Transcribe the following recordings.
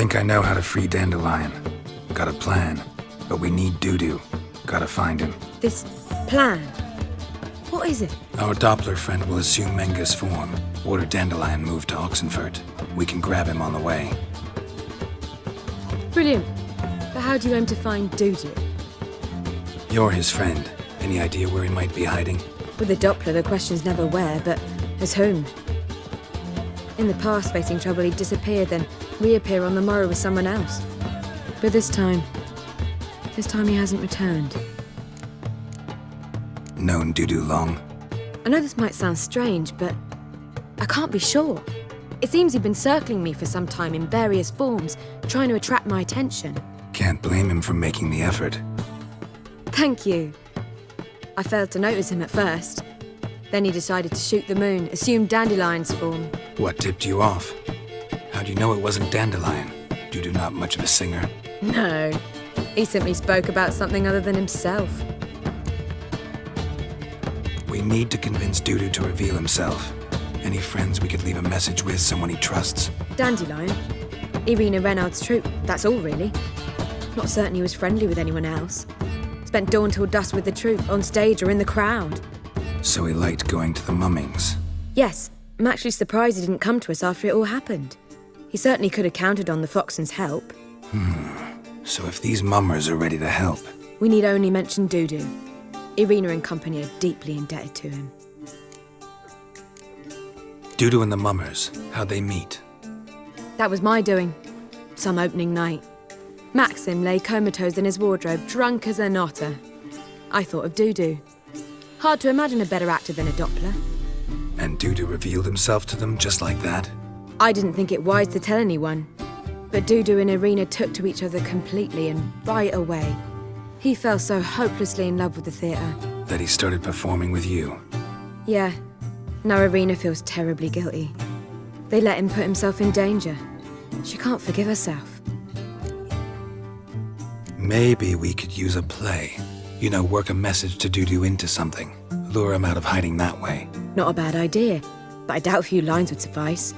think I know how to free Dandelion. Got a plan, but we need Dudu. Gotta find him. This plan? What is it? Our Doppler friend will assume Menga's form. Order Dandelion move to Oxenfurt. We can grab him on the way. Brilliant. But how do you aim to find Dudu? You're his friend. Any idea where he might be hiding? With the Doppler, the question's never where, but as whom. In the past, facing trouble, he'd disappear, then reappear on the morrow with someone else. But this time he hasn't returned. Known Dudu long? I know this might sound strange, but I can't be sure. It seems he'd been circling me for some time in various forms, trying to attract my attention. Can't blame him for making the effort. Thank you. I failed to notice him at first. Then he decided to shoot the moon, assumed Dandelion's form. What tipped you off? How'd you know it wasn't Dandelion? Dudu not much of a singer? No. He simply spoke about something other than himself. We need to convince Dudu to reveal himself. Any friends we could leave a message with, someone he trusts? Dandelion? Irina Reynard's troupe, that's all really. Not certain he was friendly with anyone else. Spent dawn till dusk with the troupe, on stage or in the crowd. So he liked going to the mummings? Yes, I'm actually surprised he didn't come to us after it all happened. He certainly could have counted on the Foxen's help. So if these mummers are ready to help... We need only mention Dudu. Irina and company are deeply indebted to him. Dudu and the mummers, how'd they meet? That was my doing. Some opening night. Maxim lay comatose in his wardrobe, drunk as an otter. I thought of Dudu. Hard to imagine a better actor than a Doppler. And Dudu revealed himself to them just like that? I didn't think it wise to tell anyone. But Dudu and Irina took to each other completely and right away. He fell so hopelessly in love with the theatre. That he started performing with you? Yeah. Now Irina feels terribly guilty. They let him put himself in danger. She can't forgive herself. Maybe we could use a play. You know, work a message to Dudu into something. Lure him out of hiding that way. Not a bad idea, but I doubt a few lines would suffice.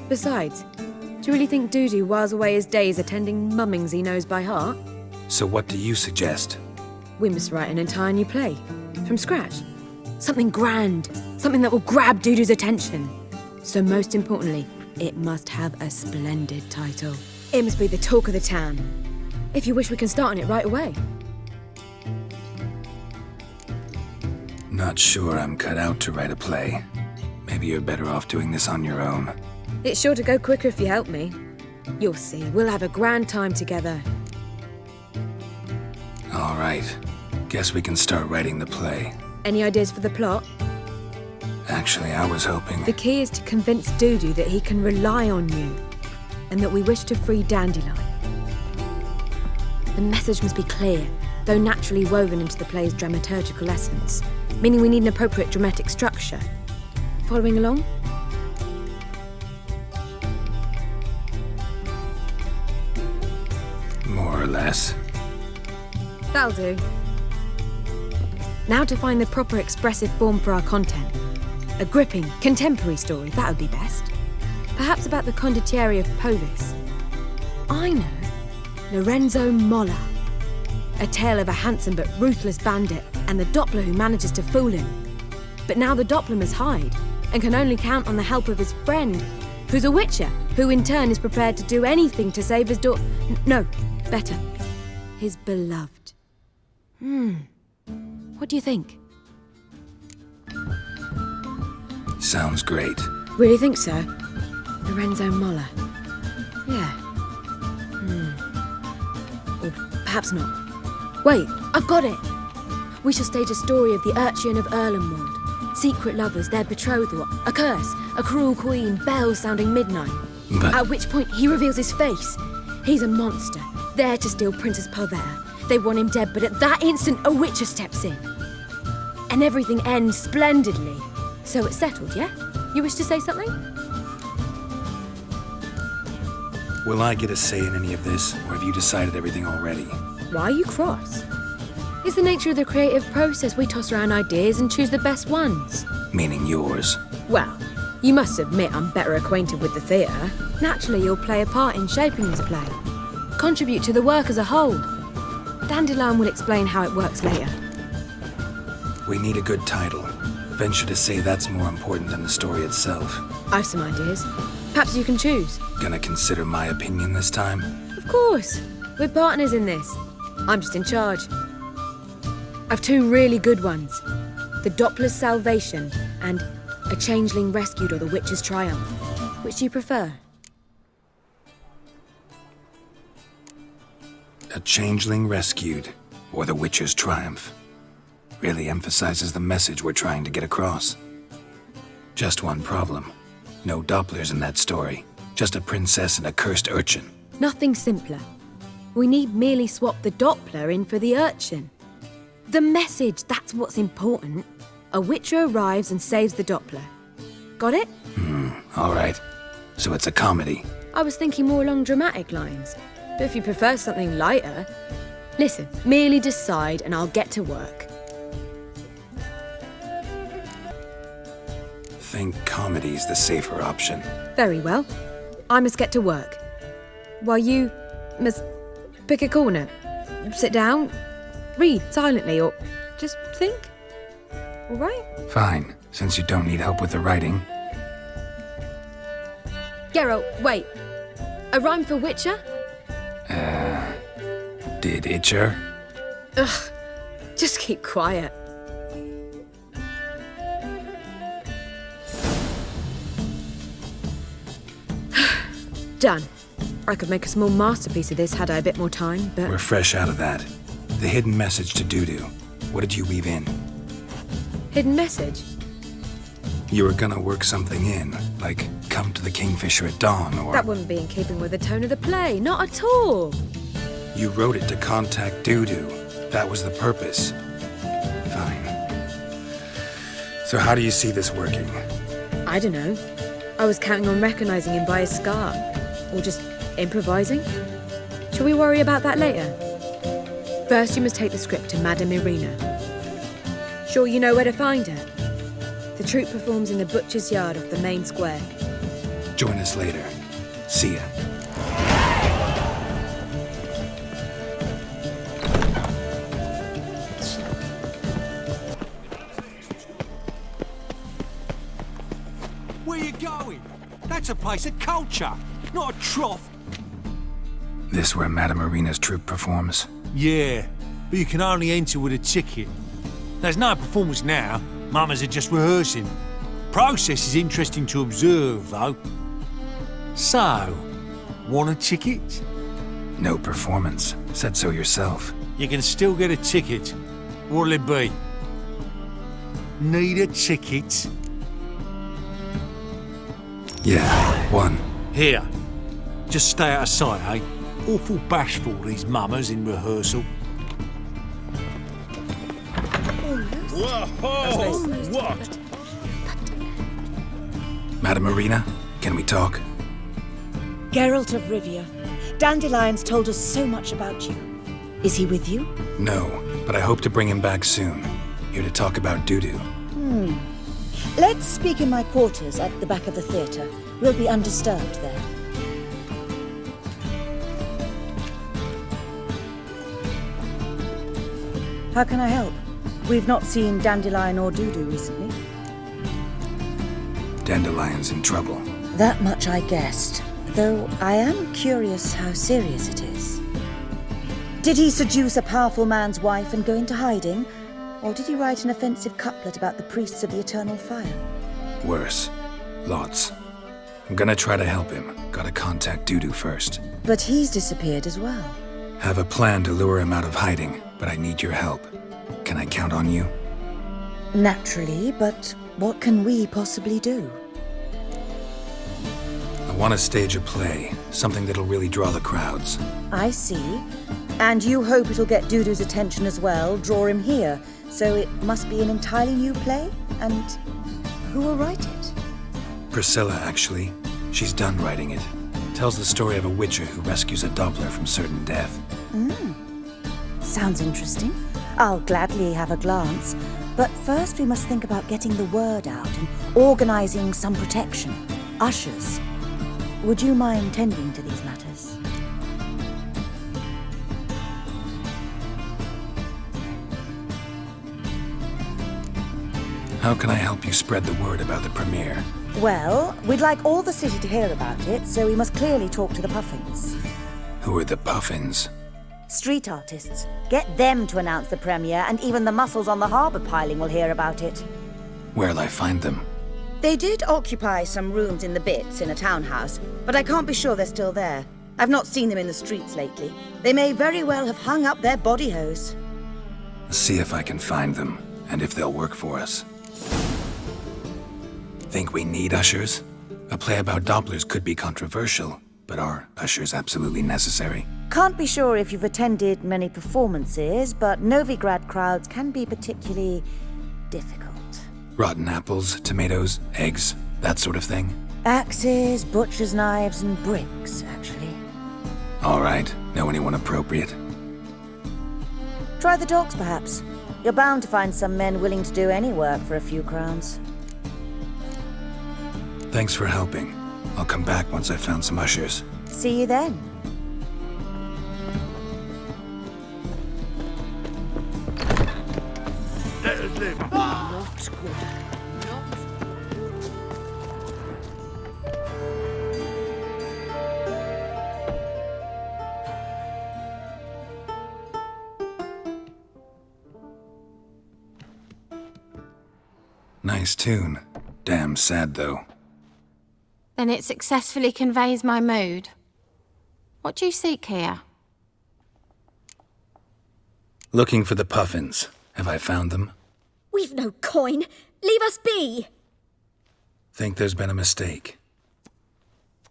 Besides, do you really think Dudu whiles away his days attending mummings he knows by heart? So what do you suggest? We must write an entire new play. From scratch. Something grand. Something that will grab Dudu's attention. So most importantly, it must have a splendid title. It must be the talk of the town. If you wish, we can start on it right away. Not sure I'm cut out to write a play. Maybe you're better off doing this on your own. It's sure to go quicker if you help me. You'll see, we'll have a grand time together. All right. Guess we can start writing the play. Any ideas for the plot? Actually, I was hoping... The key is to convince Dudu that he can rely on you, and that we wish to free Dandelion. The message must be clear, though naturally woven into the play's dramaturgical essence, meaning we need an appropriate dramatic structure. Following along? More or less. That'll do. Now to find the proper expressive form for our content. A gripping, contemporary story, that would be best. Perhaps about the condottieri of Povis. I know. Lorenzo Molla. A tale of a handsome but ruthless bandit and the Doppler who manages to fool him. But now the Doppler must hide and can only count on the help of his friend, who's a witcher, who in turn is prepared to do anything to save his No, better. His beloved. What do you think? Sounds great. Really think so? Lorenzo Molla. Yeah. Or perhaps not. Wait, I've got it! We shall stage a story of the Urchin of Erlenwald. Secret lovers, their betrothal, a curse, a cruel queen, bells sounding midnight. But... At which point he reveals his face. He's a monster, there to steal Princess Palvera. They want him dead, but at that instant a witcher steps in. And everything ends splendidly. So it's settled, yeah? You wish to say something? Will I get a say in any of this, or have you decided everything already? Why are you cross? It's the nature of the creative process. We toss around ideas and choose the best ones. Meaning yours. Well, You must admit I'm better acquainted with the theatre. Naturally, you'll play a part in shaping this play. Contribute to the work as a whole. Dandelion will explain how it works later. We need a good title. Venture to say that's more important than the story itself. I've some ideas. Perhaps you can choose. Gonna consider my opinion this time? Of course. We're partners in this. I'm just in charge. I've two really good ones. The Doppler's Salvation and A Changeling Rescued or The Witch's Triumph. Which do you prefer? A Changeling Rescued or The Witcher's Triumph. Really emphasizes the message we're trying to get across. Just one problem. No Dopplers in that story. Just a princess and a cursed urchin. Nothing simpler. We need merely swap the Doppler in for the urchin. The message, that's what's important. A Witcher arrives and saves the Doppler. Got it? All right. So it's a comedy. I was thinking more along dramatic lines. But if you prefer something lighter... Listen, merely decide and I'll get to work. Think comedy's the safer option. Very well. I must get to work. While you must pick a corner. Sit down, read silently, or just think. All right? Fine, since you don't need help with the writing. Geralt, wait. A rhyme for Witcher? Did Itcher? Ugh, just keep quiet. Done. I could make a small masterpiece of this had I a bit more time, but... We're fresh out of that. The hidden message to Dudu. What did you weave in? Hidden message? You were gonna work something in, like come to the Kingfisher at dawn, or... That wouldn't be in keeping with the tone of the play, not at all. You wrote it to contact Dudu. That was the purpose. Fine. So how do you see this working? I don't know. I was counting on recognizing him by his scar. Or just improvising. Shall we worry about that later? First, you must take the script to Madame Irina. Sure you know where to find her? The troupe performs in the butcher's yard off the main square. Join us later. See ya. Where you going? That's a place of culture, not a trough. This where Madame Irina's troupe performs? Yeah, but you can only enter with a ticket. There's no performance now. Mamas are just rehearsing. Process is interesting to observe, though. So, want a ticket? No performance. Said so yourself. You can still get a ticket. What'll it be? Need a ticket? Yeah, one. Here. Just stay out of sight, eh? Awful bashful, these mamas in rehearsal. Whoa! What? Madame Irina, can we talk? Geralt of Rivia. Dandelion's told us so much about you. Is he with you? No, but I hope to bring him back soon. Here to talk about Dudu. Let's speak in my quarters at the back of the theatre. We'll be undisturbed there. How can I help? We've not seen Dandelion or Dudu recently. Dandelion's in trouble. That much I guessed, though I am curious how serious it is. Did he seduce a powerful man's wife and go into hiding? Or did he write an offensive couplet about the priests of the eternal fire? Worse. Lots. I'm gonna try to help him. Gotta contact Dudu first. But he's disappeared as well. Have a plan to lure him out of hiding, but I need your help. Can I count on you? Naturally, but what can we possibly do? I want to stage a play, something that'll really draw the crowds. I see. And you hope it'll get Dudu's attention as well, draw him here. So it must be an entirely new play? And who will write it? Priscilla, actually. She's done writing it. Tells the story of a witcher who rescues a Doppler from certain death. Sounds interesting. I'll gladly have a glance, but first we must think about getting the word out and organising some protection. Ushers. Would you mind tending to these matters? How can I help you spread the word about the premiere? Well, we'd like all the city to hear about it, so we must clearly talk to the Puffins. Who are the Puffins? Street artists. Get them to announce the premiere, and even the muscles on the harbour piling will hear about it. Where'll I find them? They did occupy some rooms in the Bits in a townhouse, but I can't be sure they're still there. I've not seen them in the streets lately. They may very well have hung up their body hose. See if I can find them, and if they'll work for us. Think we need ushers? A play about Dopplers could be controversial, but are ushers absolutely necessary? Can't be sure if you've attended many performances, but Novigrad crowds can be particularly difficult. Rotten apples, tomatoes, eggs, that sort of thing? Axes, butcher's knives, and bricks, actually. All right, know anyone appropriate? Try the dogs, perhaps. You're bound to find some men willing to do any work for a few crowns. Thanks for helping. I'll come back once I've found some ushers. See you then. Not good. Nice tune. Damn sad, though. Then it successfully conveys my mood. What do you seek here? Looking for the Puffins. Have I found them? We've no coin. Leave us be. Think there's been a mistake.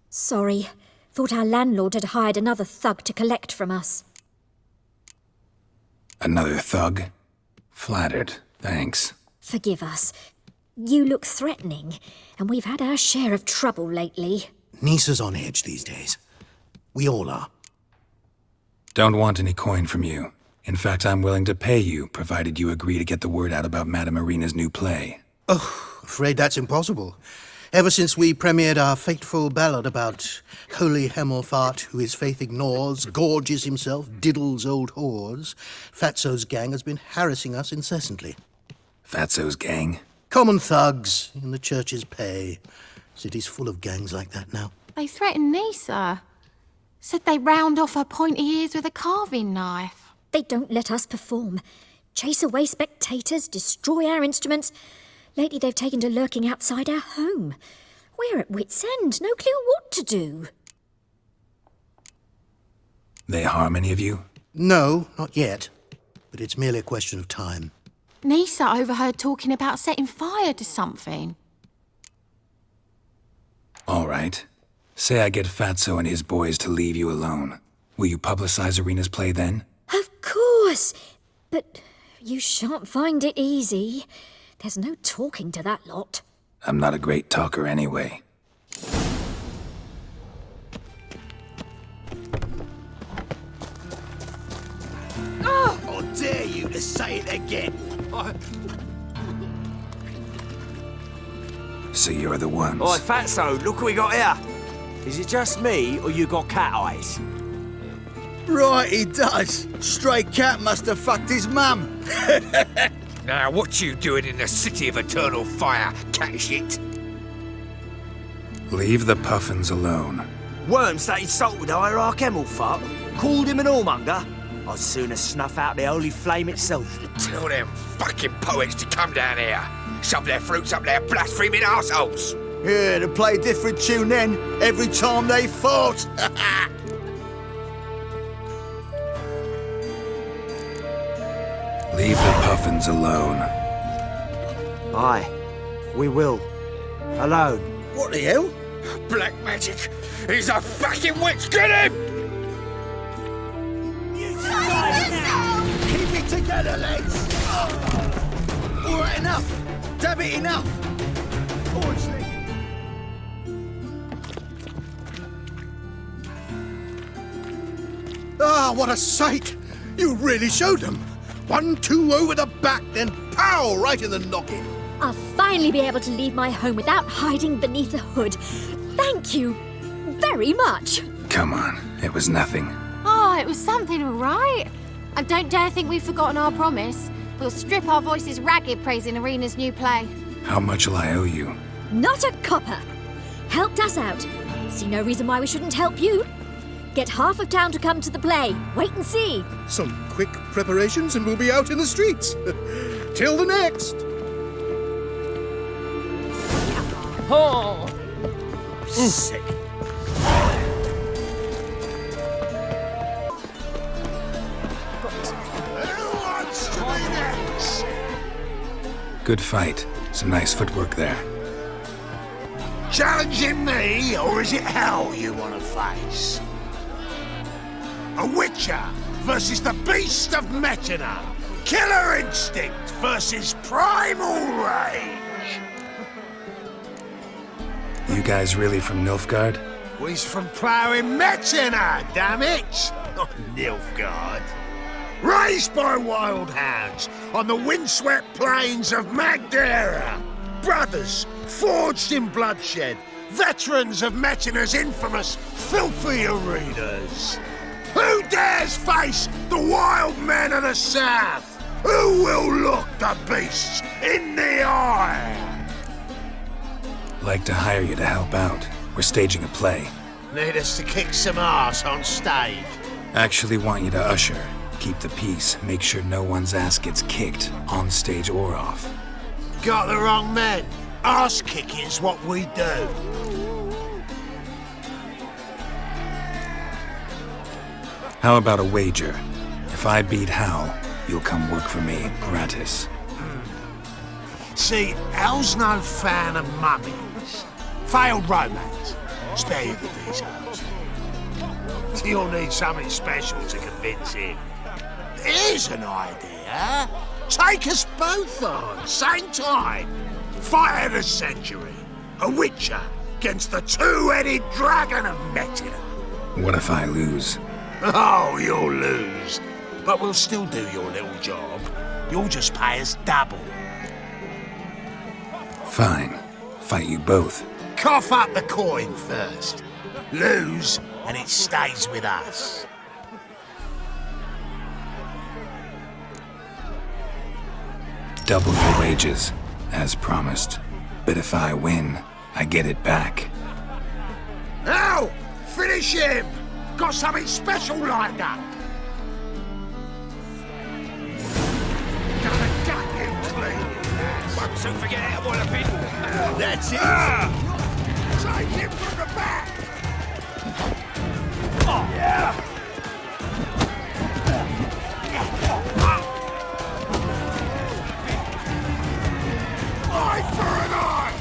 Sorry. Thought our landlord had hired another thug to collect from us. Another thug? Flattered. Thanks. Forgive us. You look threatening, and we've had our share of trouble lately. Nisa's on edge these days. We all are. Don't want any coin from you. In fact, I'm willing to pay you, provided you agree to get the word out about Madame Irina's new play. Oh, afraid that's impossible. Ever since we premiered our fateful ballad about holy Hemelfart, who his faith ignores, gorges himself, diddles old whores, Fatso's gang has been harassing us incessantly. Fatso's gang? Common thugs in the church's pay. City's full of gangs like that now. They threatened Nisa. Said they round off her pointy ears with a carving knife. They don't let us perform. Chase away spectators, destroy our instruments. Lately they've taken to lurking outside our home. We're at wit's end, no clue what to do. They harm any of you? No, not yet. But it's merely a question of time. Nisa overheard talking about setting fire to something. All right. Say I get Fatso and his boys to leave you alone. Will you publicize Irina's play then? Of course. But you shan't find it easy. There's no talking to that lot. I'm not a great talker anyway. I dare you to say it again. So you're the ones. Oi, Fatso, look what we got here. Is it just me, or you got cat eyes? Right, he does. Stray cat must have fucked his mum. Now, what you doing in the city of eternal fire, cat shit? Leave the Puffins alone. Worms that insulted Hierarch Hemelfart, called him an whoremonger. I'd sooner snuff out the holy flame itself. Tell them fucking poets to come down here. Shove their fruits up their blaspheming arseholes. Yeah, to play a different tune then, every time they fought. Leave the Puffins alone. Aye, we will. Alone. What the hell? Black magic. He's a fucking witch. Get him! Keep it together, lads. All right, enough. Damn it, enough. Ah, what a sight! You really showed them. 1-2 over the back, then pow! Right in the noggin. I'll finally be able to leave my home without hiding beneath a hood. Thank you very much. Come on, it was nothing. Oh, it was something, all right. And don't dare think we've forgotten our promise. We'll strip our voices ragged praising Arena's new play. How much will I owe you? Not a copper. Helped us out. See no reason why we shouldn't help you. Get half of town to come to the play. Wait and see. Some quick preparations and we'll be out in the streets. Till the next. Oh. Sick. Good fight. Some nice footwork there. Challenging me, or is it hell you want to face? A Witcher versus the Beast of Metina. Killer instinct versus primal rage. You guys really from Nilfgaard? We's from ploughing Metina, damn it! Not Nilfgaard. Raised by wild hounds on the windswept plains of Magdera. Brothers forged in bloodshed. Veterans of Metina's infamous filthy arenas. Who dares face the wild men of the south? Who will look the beasts in the eye? Like to hire you to help out. We're staging a play. Need us to kick some ass on stage? Actually want you to usher. Keep the peace. Make sure no one's ass gets kicked, on stage or off. Got the wrong men. Ass kicking's what we do. How about a wager? If I beat Hal, you'll come work for me, gratis. See, Hal's no fan of mummies. Failed romance. Spare you the details. You'll need something special to convince him. Here's an idea. Take us both on, same time. Fight of the century. A Witcher against the two-headed dragon of Metina. What if I lose? Oh, you'll lose. But we'll still do your little job. You'll just pay us double. Fine. Fight you both. Cough up the coin first. Lose, and it stays with us. Double your wages, as promised. But if I win, I get it back. Now, finish him! Got something special lined up. Gonna gut him clean. Won't soon forget how to boil a pin. That's it. Take him from the back. Oh, yeah. Eye for an eye.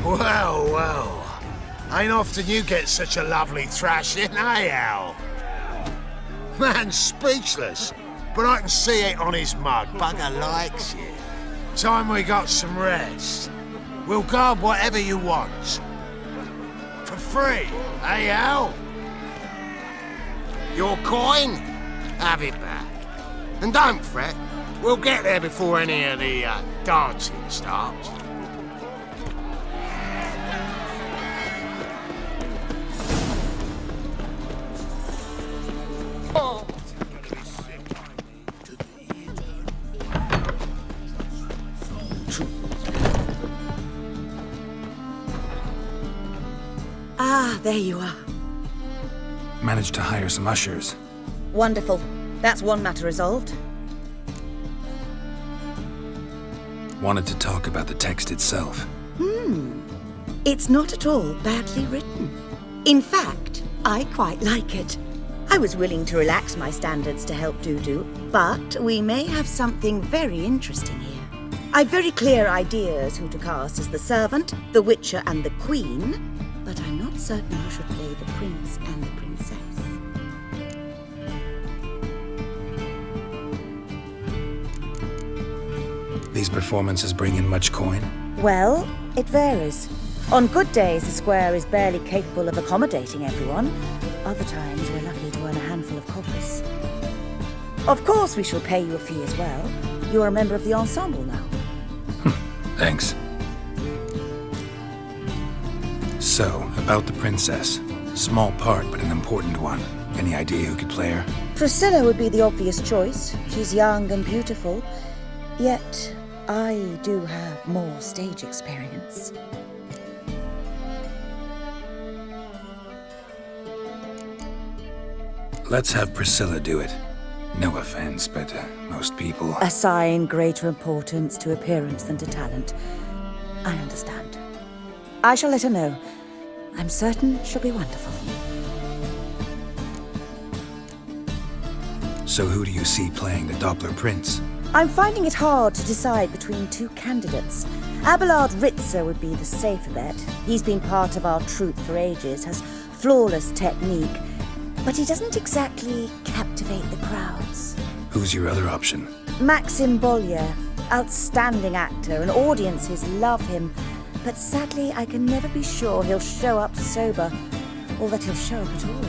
Well, well. Ain't often you get such a lovely thrashing, eh, Al? Man's speechless, but I can see it on his mug. Bugger likes you. Time we got some rest. We'll guard whatever you want. For free, eh, Al? Your coin? Have it back. And don't fret, we'll get there before any of the dancing starts. Ah, there you are. Managed to hire some ushers. Wonderful. That's one matter resolved. Wanted to talk about the text itself. It's not at all badly written. In fact, I quite like it. I was willing to relax my standards to help Dudu, but we may have something very interesting here. I've very clear ideas who to cast as the servant, the Witcher, and the Queen, but I'm not certain who should play the Prince and the Princess. These performances bring in much coin? Well, it varies. On good days, the square is barely capable of accommodating everyone, Other times, we're lucky to earn a handful of coppers. Of course we shall pay you a fee as well. You're a member of the ensemble now. Thanks. So, about the princess. Small part, but an important one. Any idea who could play her? Priscilla would be the obvious choice. She's young and beautiful. Yet, I do have more stage experience. Let's have Priscilla do it. No offense, but most people... Assign greater importance to appearance than to talent. I understand. I shall let her know. I'm certain she'll be wonderful. So who do you see playing the Doppler Prince? I'm finding it hard to decide between two candidates. Abelard Ritzer would be the safer bet. He's been part of our troupe for ages, has flawless technique, but he doesn't exactly captivate the crowds. Who's your other option? Maxim Bollier, outstanding actor, and audiences love him. But sadly, I can never be sure he'll show up sober, or that he'll show up at all.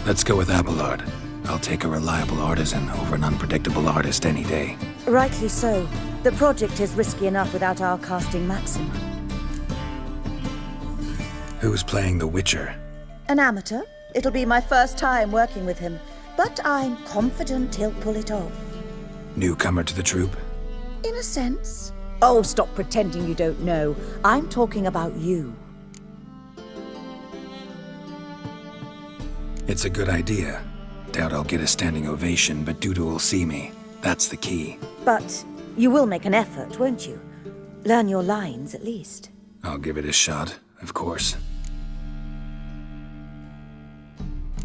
Let's go with Abelard. I'll take a reliable artisan over an unpredictable artist any day. Rightly so. The project is risky enough without our casting Maxim. Who's playing the Witcher? An amateur. It'll be my first time working with him, but I'm confident he'll pull it off. Newcomer to the troupe? In a sense. Oh, stop pretending you don't know. I'm talking about you. It's a good idea. Doubt I'll get a standing ovation, but Dudu will see me. That's the key. But you will make an effort, won't you? Learn your lines, at least. I'll give it a shot, of course.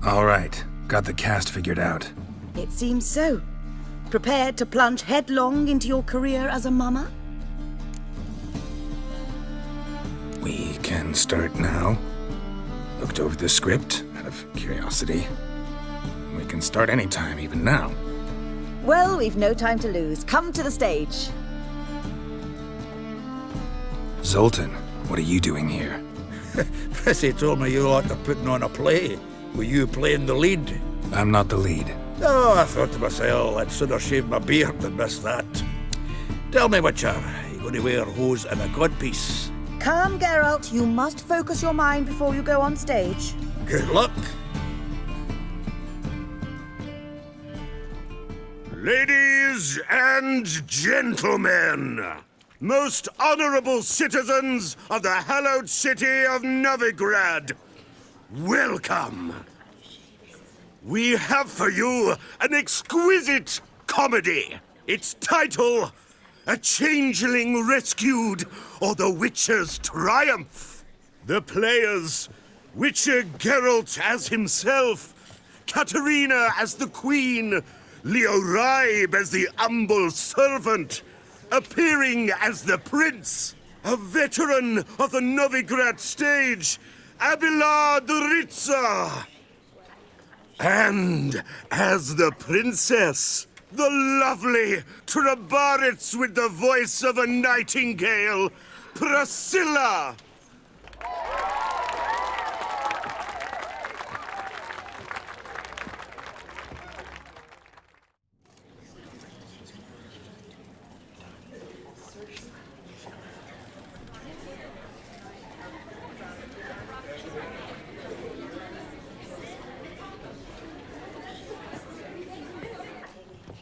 All right, got the cast figured out. It seems so. Prepared to plunge headlong into your career as a mama? We can start now. Looked over the script, out of curiosity. We can start anytime, even now. Well, we've no time to lose. Come to the stage. Zoltan, what are you doing here? Prissy told me you ought to putting on a play. Were you playing the lead? I'm not the lead. Oh, I thought to myself, I'd sooner shave my beard than miss that. Tell me, Witcher, are you going to wear hose and a godpiece? Calm, Geralt. You must focus your mind before you go on stage. Good luck. Ladies and gentlemen, most honorable citizens of the hallowed city of Novigrad, welcome. We have for you an exquisite comedy. Its title, A Changeling Rescued, or The Witcher's Triumph. The players, Witcher Geralt as himself, Katerina as the Queen, Leo Ribe as the humble servant, appearing as the Prince, a veteran of the Novigrad stage, Abelard Ritzer. And as the Princess, the lovely Trabaritz with the voice of a nightingale, Priscilla.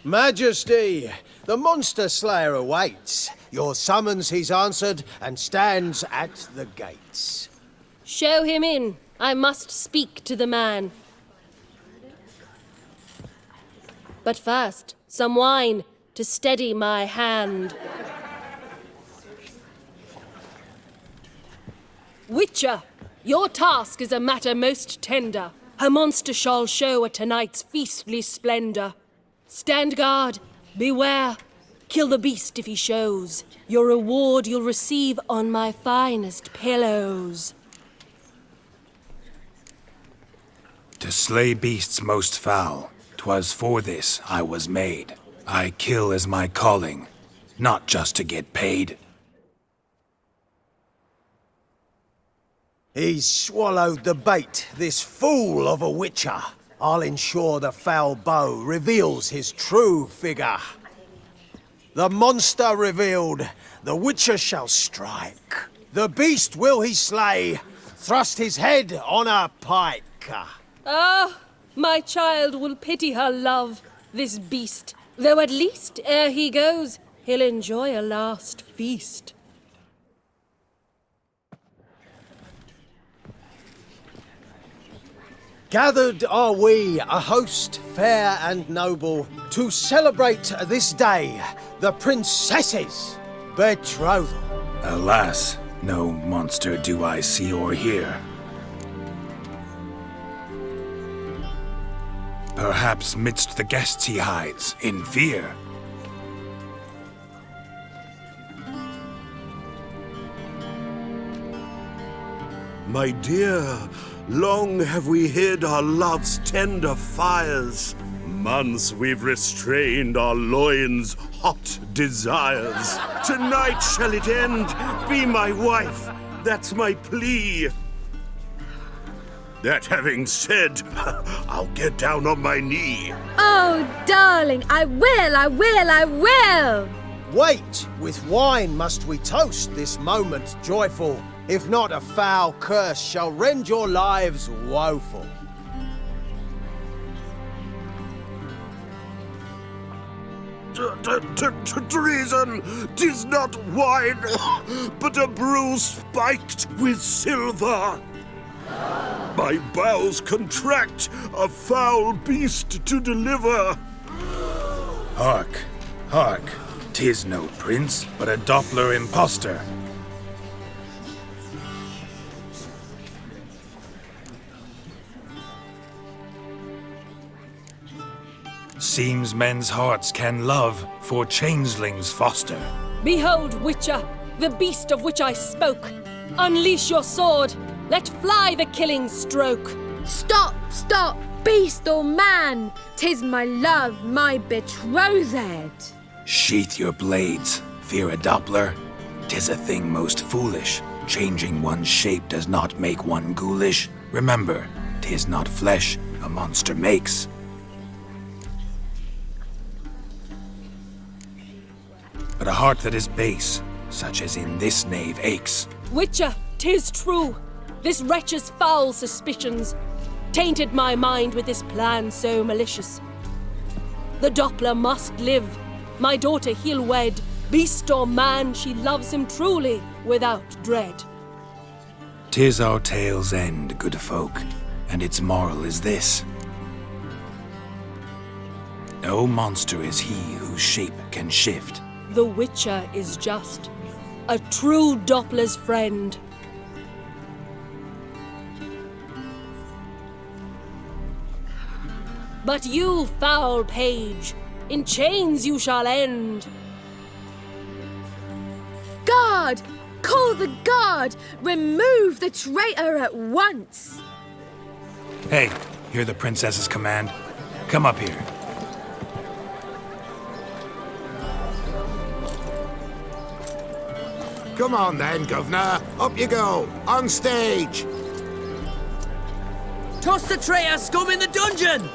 Majesty, the monster slayer awaits. Your summons he's answered and stands at the gates. Show him in. I must speak to the man. But first, some wine to steady my hand. Witcher, your task is a matter most tender. A monster shall show at tonight's feastly splendor. Stand guard, beware, kill the beast if he shows. Your reward you'll receive on my finest pillows. To slay beasts most foul, 'twas for this I was made. I kill as my calling, not just to get paid. He's swallowed the bait, this fool of a witcher. I'll ensure the foul bow reveals his true figure. The monster revealed, the witcher shall strike. The beast will he slay, thrust his head on a pike. Ah, my child will pity her love, this beast. Though at least, ere he goes, he'll enjoy a last feast. Gathered are we, a host fair and noble, to celebrate this day, the princess's betrothal. Alas, no monster do I see or hear. Perhaps midst the guests he hides, in fear. My dear, long have we hid our love's tender fires. Months we've restrained our loins' hot desires. Tonight shall it end. Be my wife, that's my plea. That having said, I'll get down on my knee. Oh, darling, I will! Wait, with wine must we toast this moment joyful. If not, a foul curse shall rend your lives woeful. Treason! 'Tis not wine, but a brew spiked with silver. My bowels contract, a foul beast to deliver. Hark, hark, 'tis no prince, but a Doppler impostor. Seems men's hearts can love, for changelings foster. Behold, Witcher, the beast of which I spoke. Unleash your sword. Let fly the killing stroke. Stop, stop, beast or man! 'Tis my love, my betrothed. Sheath your blades, fear a Doppler. 'Tis a thing most foolish. Changing one's shape does not make one ghoulish. Remember, 'tis not flesh a monster makes. But a heart that is base, such as in this knave aches. Witcher, 'tis true. This wretch's foul suspicions tainted my mind with this plan so malicious. The Doppler must live. My daughter he'll wed. Beast or man, she loves him truly, without dread. 'Tis our tale's end, good folk, and its moral is this. No monster is he whose shape can shift. The Witcher is just a true Doppler's friend. But you, foul page, in chains you shall end. Guard! Call the guard! Remove the traitor at once! Hey, hear the princess's command? Come up here. Come on then, Governor. Up you go. On stage. Toss the traitor scum in the dungeon!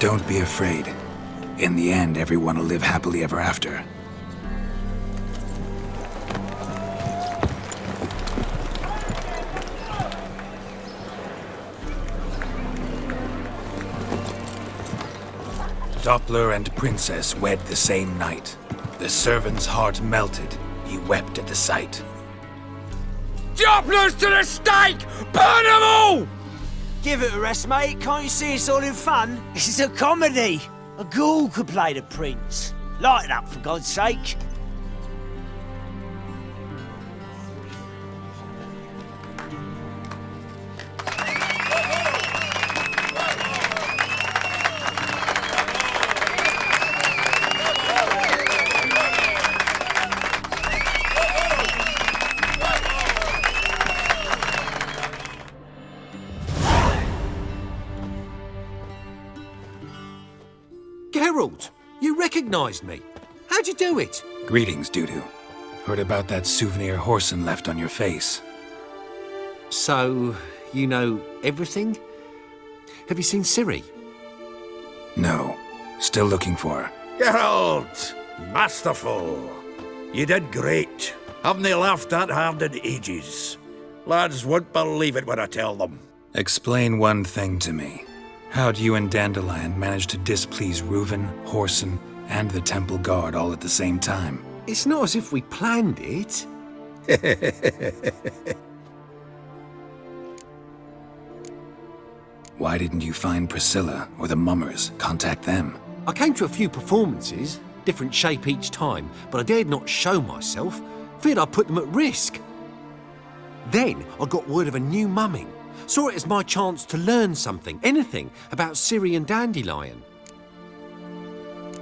Don't be afraid. In the end, everyone will live happily ever after. Doppler and princess wed the same night. The servant's heart melted. He wept at the sight. Dopplers to the stake! Burn them all! Give it a rest, mate. Can't you see it's all in fun? This is a comedy. A ghoul could play the prince. Lighten up, for God's sake. Geralt, you recognised me. How How'd you do it? Greetings, Dudu. Heard about that souvenir Horson left on your face. So, you know everything? Have you seen Ciri? No. Still looking for her. Geralt! Masterful. You did great. Haven't they laughed that hard in ages? Lads won't believe it when I tell them. Explain one thing to me. How'd you and Dandelion manage to displease Reuven, Horson, and the Temple Guard all at the same time? It's not as if we planned it. Why didn't you find Priscilla or the Mummers? Contact them. I came to a few performances, different shape each time, but I dared not show myself. Feared I'd put them at risk. Then I got word of a new mumming. Saw it as my chance to learn something, anything, about Ciri and Dandelion.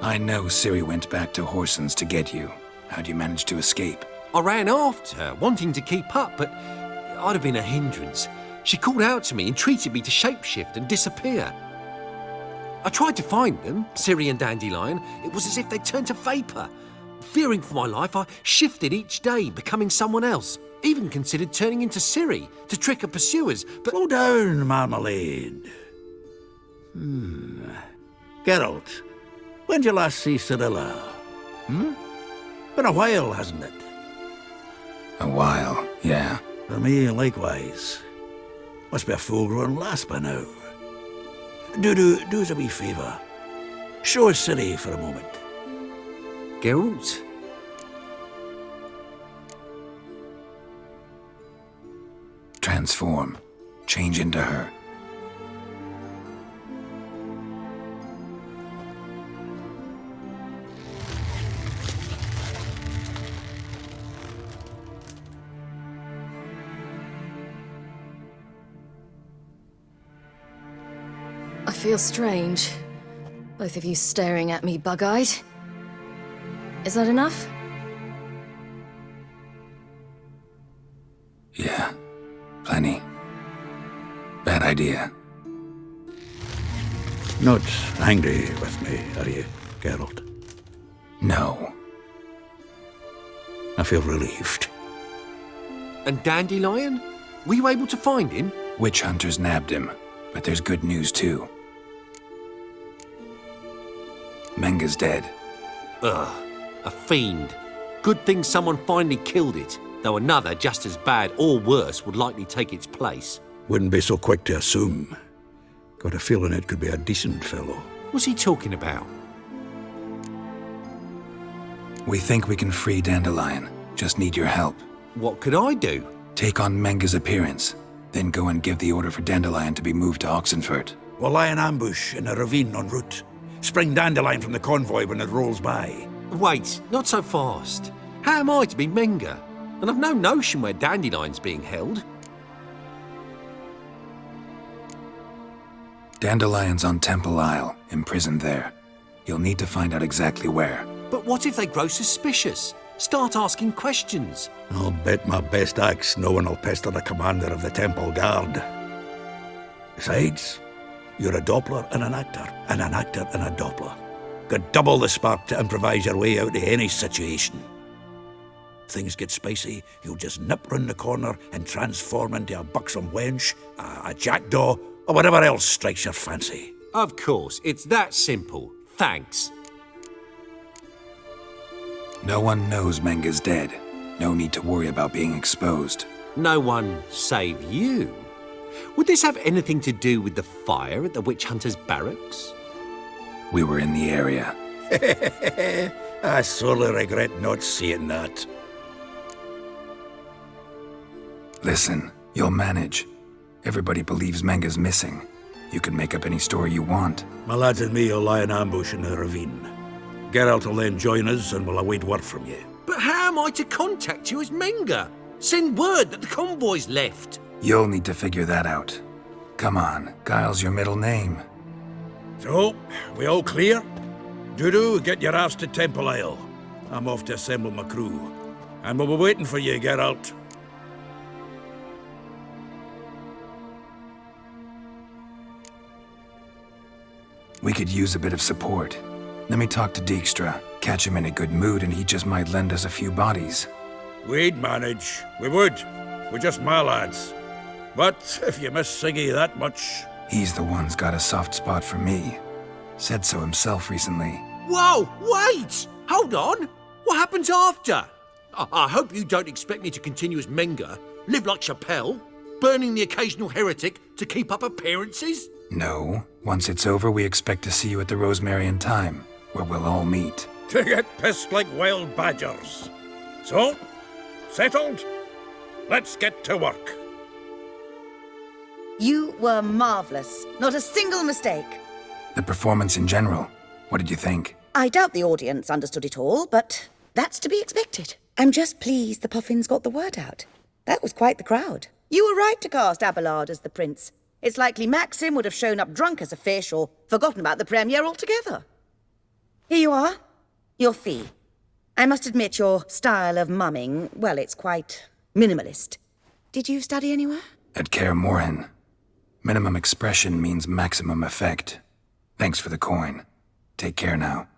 I know Ciri went back to Horson's to get you. How'd you manage to escape? I ran after her, wanting to keep up, but I'd have been a hindrance. She called out to me, entreated me to shapeshift and disappear. I tried to find them, Ciri and Dandelion. It was as if they'd turned to vapour. Fearing for my life, I shifted each day, becoming someone else. Even considered turning into Ciri to trick her pursuers, but... Slow down, Marmalade. Geralt, when did you last see Cirilla? Been a while, hasn't it? A while, yeah. For me, likewise. Must be a full-grown lass by now. Do us a wee favour. Show us Ciri for a moment. Geralt? Transform. Change into her. I feel strange. Both of you staring at me bug-eyed. Is that enough? Yeah. Plenty. Bad idea. Not angry with me, are you, Geralt? No. I feel relieved. And Dandelion? Were you able to find him? Witch hunters nabbed him, but there's good news too. Menga's dead. Ugh, a fiend. Good thing someone finally killed it, though another just as bad or worse would likely take its place. Wouldn't be so quick to assume. Got a feeling it could be a decent fellow. What's he talking about? We think we can free Dandelion. Just need your help. What could I do? Take on Menga's appearance, then go and give the order for Dandelion to be moved to Oxenfurt. We'll lie in ambush in a ravine en route. Spring Dandelion from the convoy when it rolls by. Wait, not so fast. How am I to be Menga? And I've no notion where Dandelion's being held. Dandelion's on Temple Isle, imprisoned there. You'll need to find out exactly where. But what if they grow suspicious? Start asking questions. I'll bet my best axe no one will pester the commander of the Temple Guard. Besides, you're a Doppler and an actor and a Doppler. Got double the spark to improvise your way out of any situation. Things get spicy, you'll just nip round the corner and transform into a buxom wench, a jackdaw, or whatever else strikes your fancy. Of course, it's that simple. Thanks. No one knows Menga's dead. No need to worry about being exposed. No one save you. Would this have anything to do with the fire at the witch hunter's barracks? We were in the area. I sorely regret not seeing that. Listen, you'll manage. Everybody believes Menga's missing. You can make up any story you want. My lads and me will lie in ambush in the ravine. Geralt will then join us and we'll await word from you. But how am I to contact you as Menga? Send word that the convoy's left. You'll need to figure that out. Come on, Guile's your middle name. So, we all clear? Dudu, get your ass to Temple Isle. I'm off to assemble my crew. And we'll be waiting for you, Geralt. We could use a bit of support. Let me talk to Dijkstra. Catch him in a good mood and he just might lend us a few bodies. We'd manage. We would. We're just my lads. But if you miss Siggy that much... He's the one's got a soft spot for me. Said so himself recently. Whoa, wait! Hold on! What happens after? I hope you don't expect me to continue as Menger, live like Chappelle, burning the occasional heretic to keep up appearances? No. Once it's over, we expect to see you at the Rosemary in Time, where we'll all meet. To get pissed like wild badgers. So, settled? Let's get to work. You were marvellous. Not a single mistake. The performance in general, what did you think? I doubt the audience understood it all, but that's to be expected. I'm just pleased the Puffins got the word out. That was quite the crowd. You were right to cast Abelard as the prince. It's likely Maxim would have shown up drunk as a fish or forgotten about the premiere altogether. Here you are. Your fee. I must admit your style of mumming, well, it's quite minimalist. Did you study anywhere? At Kaer Morhen. Minimum expression means maximum effect. Thanks for the coin. Take care now.